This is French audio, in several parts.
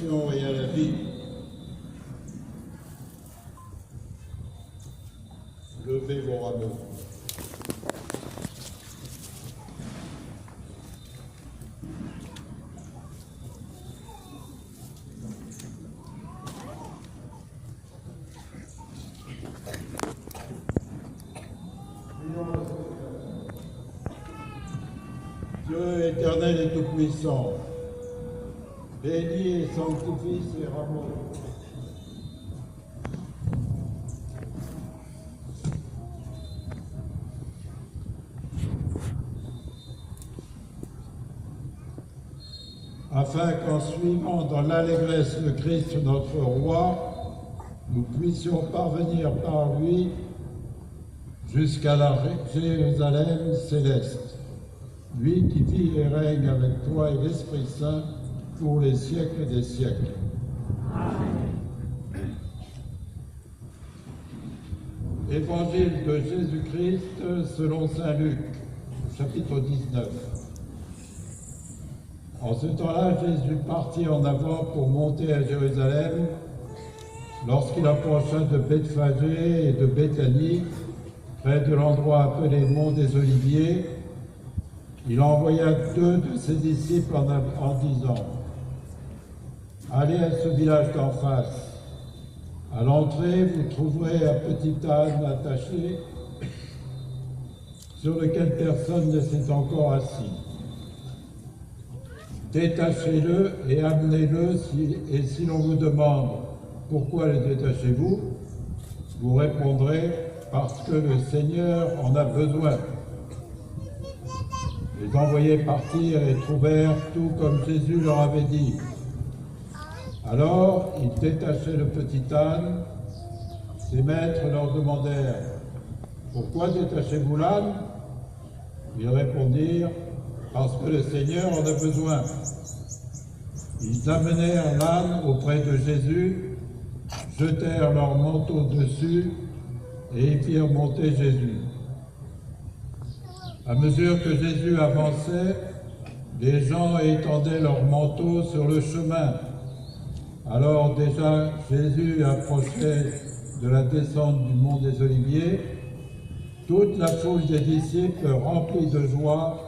résurrection et à la vie. Levez vos rameaux. Dieu éternel et tout-puissant, bénis et sanctifie ces rameaux. Afin qu'en suivant dans l'allégresse le Christ notre Roi, nous puissions parvenir par lui jusqu'à la Jérusalem céleste. Lui qui vit et règne avec toi et l'Esprit Saint pour les siècles des siècles. Amen. Évangile de Jésus-Christ selon saint Luc, chapitre 19. En ce temps-là, Jésus partit en avant pour monter à Jérusalem. Lorsqu'il approcha de Bethphagée et de Béthanie, près de l'endroit appelé Mont des Oliviers, il envoya 2 de ses disciples en disant « Allez à ce village d'en face. À l'entrée, vous trouverez un petit âne attaché sur lequel personne ne s'est encore assis. Détachez-le et amenez-le, et si l'on vous demande « Pourquoi le détachez-vous » vous répondrez « Parce que le Seigneur en a besoin ». Les envoyés partirent et trouvèrent tout comme Jésus leur avait dit. Alors, ils détachaient le petit âne. Ses maîtres leur demandèrent « Pourquoi détachez-vous l'âne » Ils répondirent « Parce que le Seigneur en a besoin ». Ils amenèrent l'âne auprès de Jésus, jetèrent leur manteau dessus et y firent monter Jésus. À mesure que Jésus avançait, les gens étendaient leurs manteaux sur le chemin. Alors déjà Jésus approchait de la descente du mont des Oliviers. Toute la foule des disciples, remplie de joie,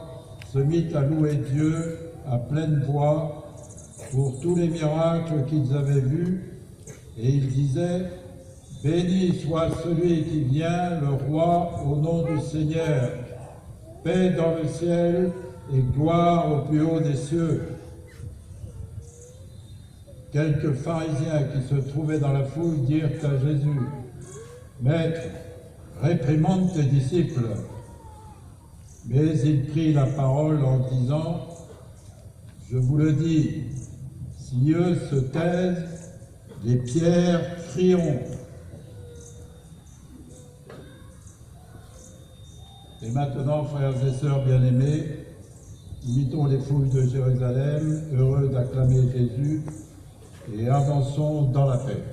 se mit à louer Dieu à pleine voix pour tous les miracles qu'ils avaient vus, et ils disaient « Béni soit celui qui vient, le roi, au nom du Seigneur. Paix dans le ciel et gloire au plus haut des cieux. » Quelques pharisiens qui se trouvaient dans la foule dirent à Jésus « Maître, réprimande tes disciples. » Mais il prit la parole en disant « Je vous le dis, si eux se taisent, les pierres crieront. » Et maintenant, frères et sœurs bien-aimés, imitons les foules de Jérusalem, heureux d'acclamer Jésus, et avançons dans la paix.